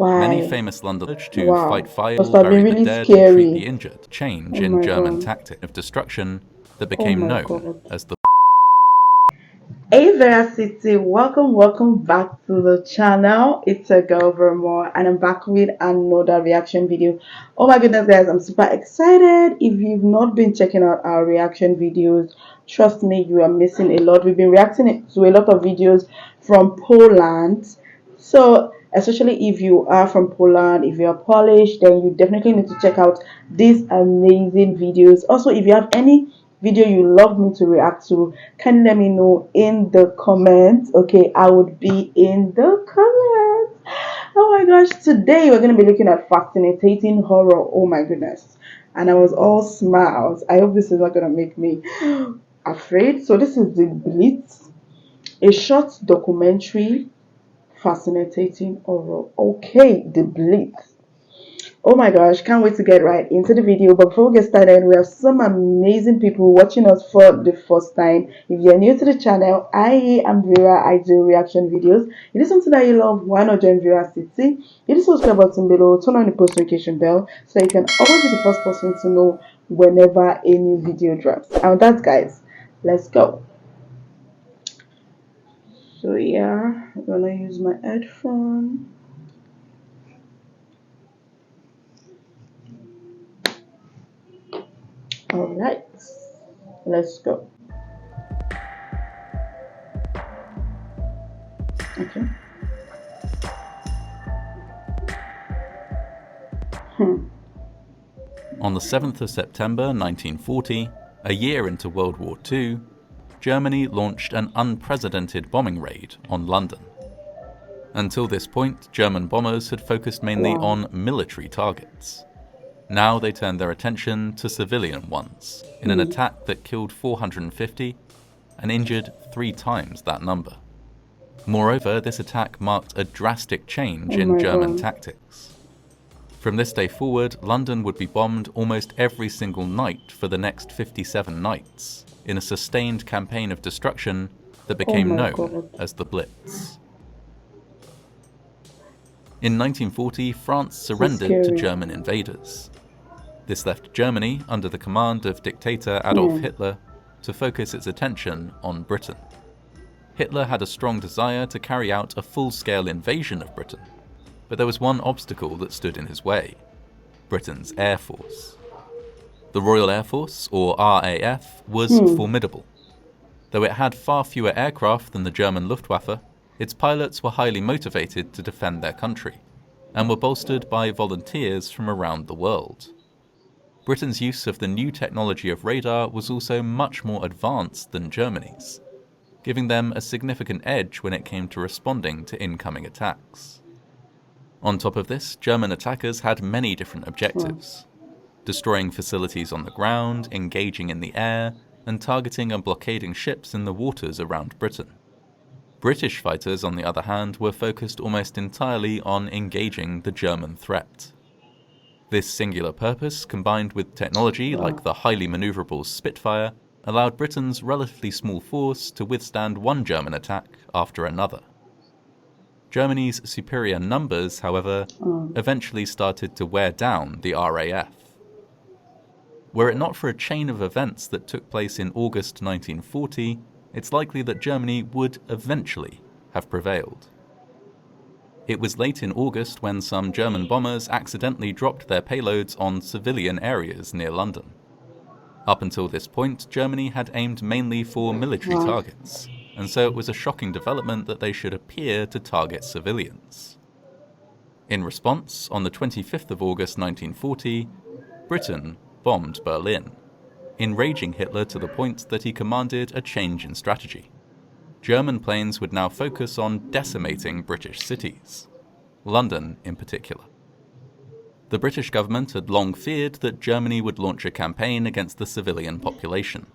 Many Why? famous Londoners to fight Wow. fire, Must have been bury the really dead, and treat the scary. injured. Change Oh in my German god. tactic of destruction that Oh became my known god. as the Hey there, City. Welcome back to the channel. It's a girl VeraMoore, and I'm back with another reaction video. Oh my goodness, guys, I'm super excited. If you've not been checking out our reaction videos, trust me, you are missing a lot. We've been reacting to a lot of videos from Poland. So, especially if you are from Poland, if you are Polish, then you definitely need to check out these amazing videos. Also, if you have any video you love me to react to, can you let me know in the comments? Okay, I would be in the comments. Oh my gosh, today we're going to be looking at fascinating horror. Oh my goodness. And I was all smiles. I hope this is not going to make me afraid. So this is the Blitz, a short documentary, fascinating horror. Okay, the Blitz. Oh my gosh, can't wait to get right into the video. But before we get started, we have some amazing people watching us for the first time. If you're new to the channel, I am Vera. I do reaction videos. If it is something that you love, why not join Vera City? Hit the subscribe button below, turn on the post notification bell so you can always be the first person to know whenever a new video drops. And with that, guys, let's go. So yeah, I'm gonna use my headphone. Alright, let's go. Okay. On the 7th of September 1940, a year into World War II, Germany launched an unprecedented bombing raid on London. Until this point, German bombers had focused mainly Wow. on military targets. Now they turned their attention to civilian ones, in an attack that killed 450 and injured 3 times that number. Moreover, this attack marked a drastic change Oh in my German god. tactics. From this day forward, London would be bombed almost every single night for the next 57 nights, in a sustained campaign of destruction that became my known god. as the Blitz. In 1940, France surrendered to Scary. German invaders. This left Germany, under the command of dictator Adolf Hitler, to focus its attention on Britain. Hitler had a strong desire to carry out a full-scale invasion of Britain, but there was one obstacle that stood in his way: Britain's Air Force. The Royal Air Force, or RAF, was formidable. Though it had far fewer aircraft than the German Luftwaffe, its pilots were highly motivated to defend their country, and were bolstered by volunteers from around the world. Britain's use of the new technology of radar was also much more advanced than Germany's, giving them a significant edge when it came to responding to incoming attacks. On top of this, German attackers had many different objectives: destroying facilities on the ground, engaging in the air, and targeting and blockading ships in the waters around Britain. British fighters, on the other hand, were focused almost entirely on engaging the German threat. This singular purpose, combined with technology like the highly maneuverable Spitfire, allowed Britain's relatively small force to withstand one German attack after another. Germany's superior numbers, however, eventually started to wear down the RAF. Were it not for a chain of events that took place in August 1940, it's likely that Germany would eventually have prevailed. It was late in August when some German bombers accidentally dropped their payloads on civilian areas near London. Up until this point, Germany had aimed mainly for military targets, and so it was a shocking development that they should appear to target civilians. In response, on the 25th of August 1940, Britain bombed Berlin, enraging Hitler to the point that he commanded a change in strategy. German planes would now focus on decimating British cities, London in particular. The British government had long feared that Germany would launch a campaign against the civilian population.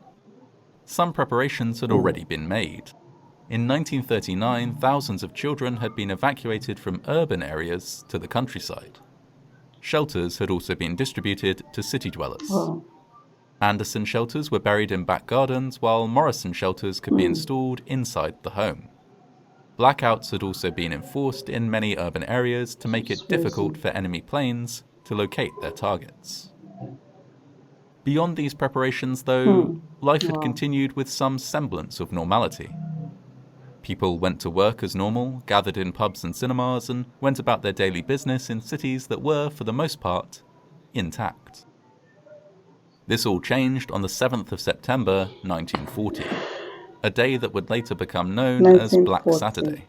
Some preparations had already been made. In 1939, thousands of children had been evacuated from urban areas to the countryside. Shelters had also been distributed to city dwellers. Anderson shelters were buried in back gardens, while Morrison shelters could be installed inside the home. Blackouts had also been enforced in many urban areas to make it difficult for enemy planes to locate their targets. Beyond these preparations, though, life had continued with some semblance of normality. People went to work as normal, gathered in pubs and cinemas, and went about their daily business in cities that were, for the most part, intact. This all changed on the 7th of September 1940, a day that would later become known as Black 1940. Saturday.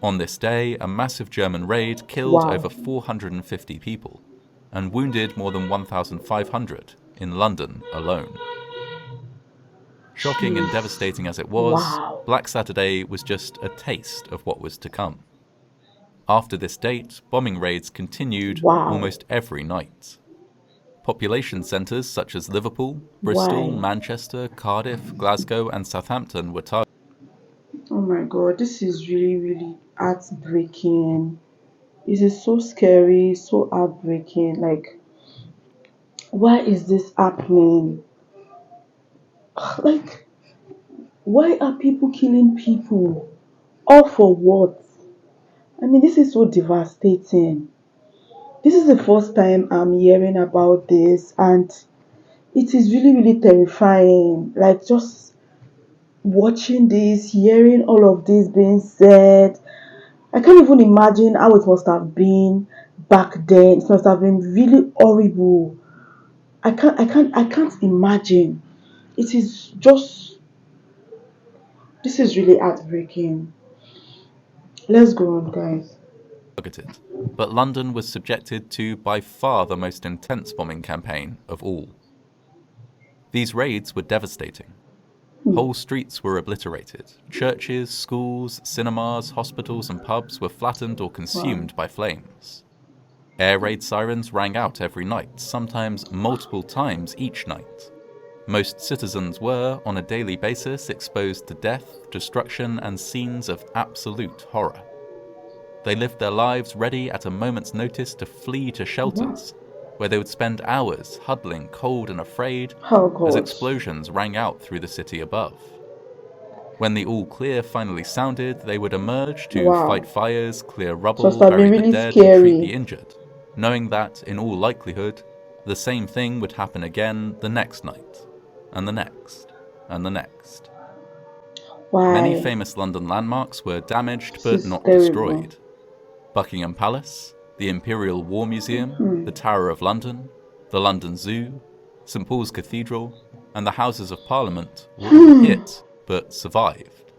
On this day, a massive German raid killed over 450 people and wounded more than 1,500 in London alone. Shocking and devastating as it was, Black Saturday was just a taste of what was to come. After this date, bombing raids continued almost every night. Population centres such as Liverpool, Bristol, Manchester, Cardiff, Glasgow and Southampton were targeted. Oh my god, this is really, really heartbreaking. This is so scary, so heartbreaking. Like, why is this happening? Like, why are people killing people? All for what? I mean, this is so devastating. This is the first time I'm hearing about this, and it is really, really terrifying. Like, just watching this, hearing all of this being said, I can't even imagine how it must have been back then. It must have been really horrible. I can't imagine. It is just, this is really heartbreaking. Let's go on, guys. But London was subjected to by far the most intense bombing campaign of all. These raids were devastating. Whole streets were obliterated. Churches, schools, cinemas, hospitals and pubs were flattened or consumed by flames. Air raid sirens rang out every night, sometimes multiple times each night. Most citizens were, on a daily basis, exposed to death, destruction and scenes of absolute horror. They lived their lives ready at a moment's notice to flee to shelters, where they would spend hours huddling cold and afraid as explosions rang out through the city above. When the all clear finally sounded, they would emerge to fight fires, clear rubble, bury the dead, and treat the injured, knowing that, in all likelihood, the same thing would happen again the next night, and the next, and the next. Many famous London landmarks were damaged but not destroyed. Buckingham Palace, the Imperial War Museum, the Tower of London, the London Zoo, St Paul's Cathedral, and the Houses of Parliament were all hit but survived,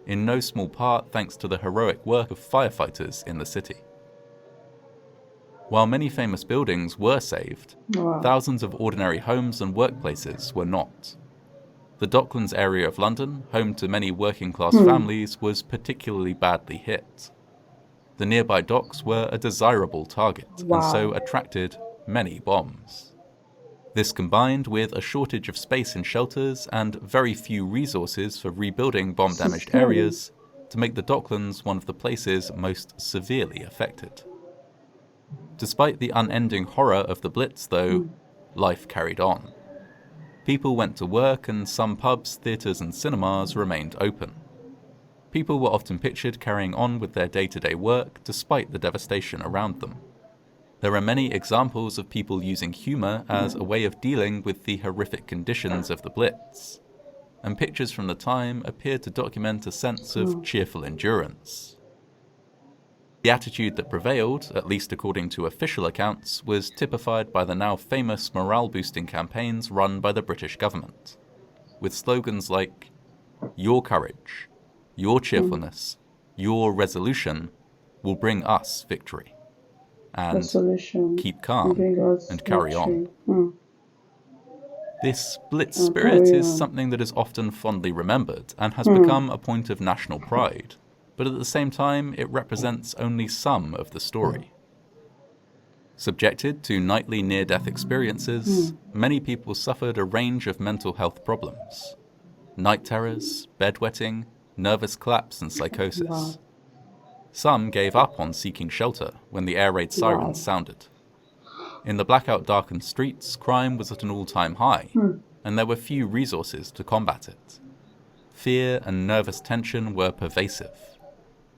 in no small part thanks to the heroic work of firefighters in the city. While many famous buildings were saved, thousands of ordinary homes and workplaces were not. The Docklands area of London, home to many working-class families, was particularly badly hit. The nearby docks were a desirable target and so attracted many bombs. This combined with a shortage of space in shelters and very few resources for rebuilding bomb-damaged areas to make the Docklands one of the places most severely affected. Despite the unending horror of the Blitz, though, life carried on. People went to work and some pubs, theatres and cinemas remained open. People were often pictured carrying on with their day-to-day work despite the devastation around them. There are many examples of people using humour as a way of dealing with the horrific conditions of the Blitz, and pictures from the time appear to document a sense of cheerful endurance. The attitude that prevailed, at least according to official accounts, was typified by the now famous morale-boosting campaigns run by the British government, with slogans like, "Your courage, your cheerfulness, your resolution will bring us victory," and "Keep calm and carry on." This Blitz spirit is something that is often fondly remembered and has become a point of national pride, but at the same time it represents only some of the story. Subjected to nightly near-death experiences, many people suffered a range of mental health problems: night terrors, bedwetting, nervous collapse and psychosis. Some gave up on seeking shelter when the air raid sirens sounded. In the blackout-darkened streets, crime was at an all-time high, and there were few resources to combat it. Fear and nervous tension were pervasive,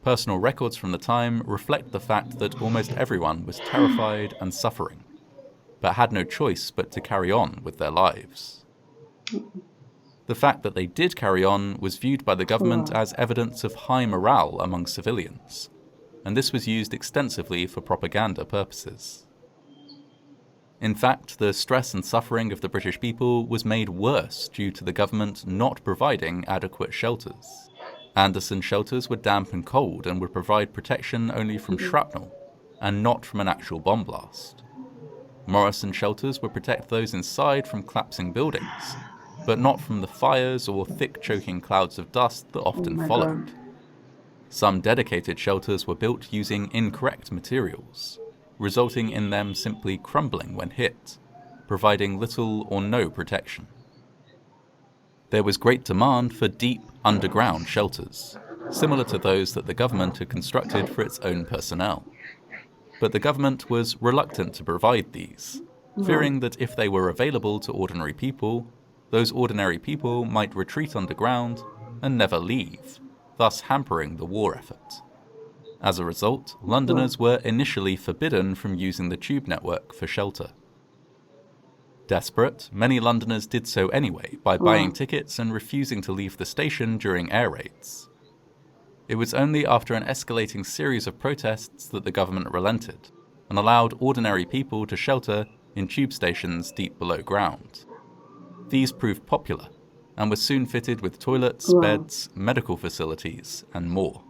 Personal records from the time reflect the fact that almost everyone was terrified and suffering, but had no choice but to carry on with their lives. The fact that they did carry on was viewed by the government as evidence of high morale among civilians, and this was used extensively for propaganda purposes. In fact, the stress and suffering of the British people was made worse due to the government not providing adequate shelters. Anderson shelters were damp and cold and would provide protection only from shrapnel, and not from an actual bomb blast. Morrison shelters would protect those inside from collapsing buildings, but not from the fires or thick choking clouds of dust that often followed. Some dedicated shelters were built using incorrect materials, resulting in them simply crumbling when hit, providing little or no protection. There was great demand for deep, underground shelters, similar to those that the government had constructed for its own personnel. But the government was reluctant to provide these, fearing that if they were available to ordinary people, those ordinary people might retreat underground and never leave, thus hampering the war effort. As a result, Londoners were initially forbidden from using the tube network for shelter. Desperate, many Londoners did so anyway by buying tickets and refusing to leave the station during air raids. It was only after an escalating series of protests that the government relented and allowed ordinary people to shelter in tube stations deep below ground. These proved popular and were soon fitted with toilets, beds, medical facilities, and more.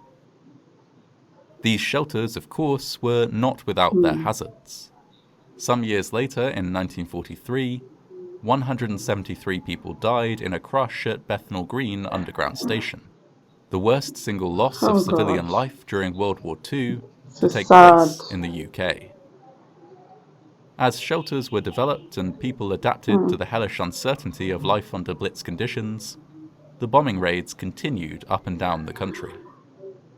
These shelters, of course, were not without their hazards. Some years later, in 1943, 173 people died in a crush at Bethnal Green Underground Station, the worst single loss of civilian life during World War II to take place in the UK. As shelters were developed and people adapted to the hellish uncertainty of life under Blitz conditions, the bombing raids continued up and down the country.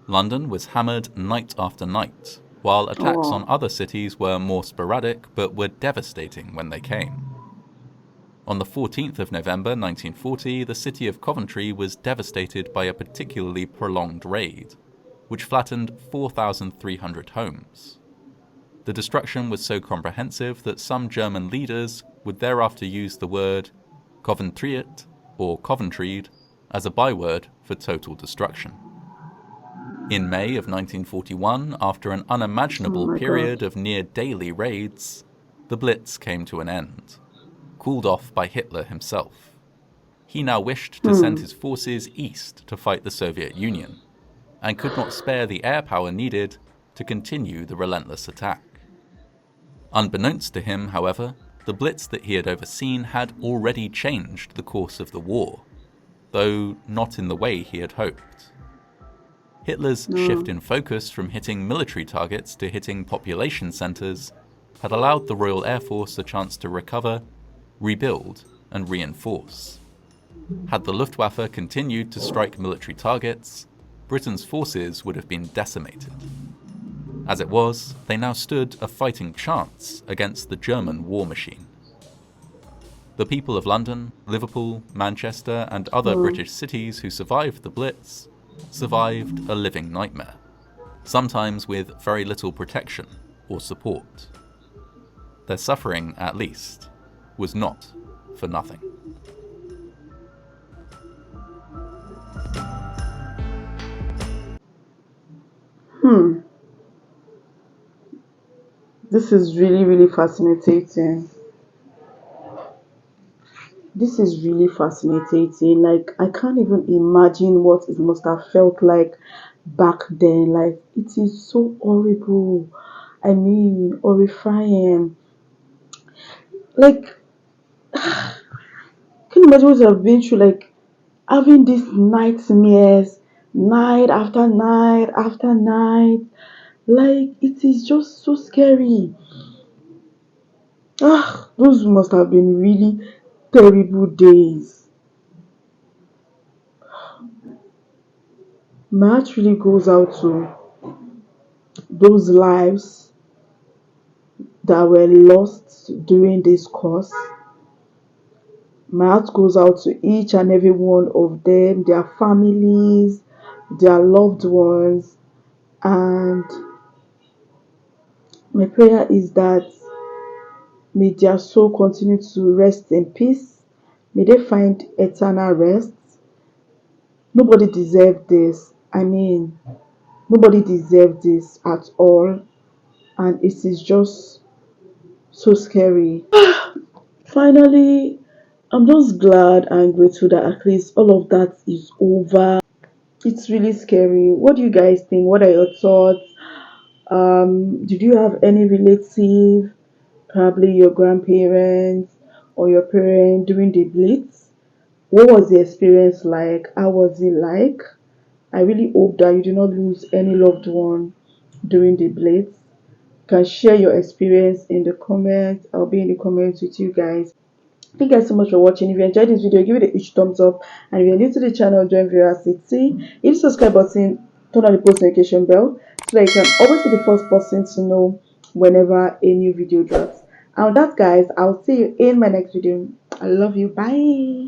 London was hammered night after night, while attacks on other cities were more sporadic but were devastating when they came. On the 14th of November 1940, the city of Coventry was devastated by a particularly prolonged raid, which flattened 4,300 homes. The destruction was so comprehensive that some German leaders would thereafter use the word Coventryet or Coventryed as a byword for total destruction. In May of 1941, after an unimaginable period of near-daily raids, the Blitz came to an end, called off by Hitler himself. He now wished to send his forces east to fight the Soviet Union, and could not spare the air power needed to continue the relentless attack. Unbeknownst to him, however, the Blitz that he had overseen had already changed the course of the war, though not in the way he had hoped. Hitler's shift in focus from hitting military targets to hitting population centres had allowed the Royal Air Force a chance to recover, rebuild, and reinforce. Had the Luftwaffe continued to strike military targets, Britain's forces would have been decimated. As it was, they now stood a fighting chance against the German war machine. The people of London, Liverpool, Manchester, and other British cities who survived the Blitz survived a living nightmare, sometimes with very little protection or support. Their suffering, at least, was not for nothing. This is really, really fascinating. Like, I can't even imagine what it must have felt like back then. Like, it is so horrible. I mean, horrifying. Like, can you imagine what I've been through? Like, having these nightmares, night after night after night. Like, it is just so scary. Those must have been really terrible days. My heart really goes out to those lives that were lost during this course. My heart goes out to each and every one of them, their families, their loved ones. And my prayer is that may their soul continue to rest in peace. May they find eternal rest. Nobody deserves this. I mean, nobody deserves this at all. And it is just so scary. Finally, I'm just glad and grateful that at least all of that is over. It's really scary. What do you guys think? What are your thoughts? Did you have any relative, probably your grandparents or your parent during the Blitz? What was the experience like? How was it like? I really hope that you do not lose any loved one during the Blitz. You can share your experience in the comments. I'll be in the comments with you guys. Thank you guys so much for watching. If you enjoyed this video, give it a huge thumbs up. And if you're new to the channel, join VeraCity. Hit the subscribe button, turn on the post notification bell so that you can always be the first person to know whenever a new video drops. And with that, guys, I'll see you in my next video. I love you. Bye.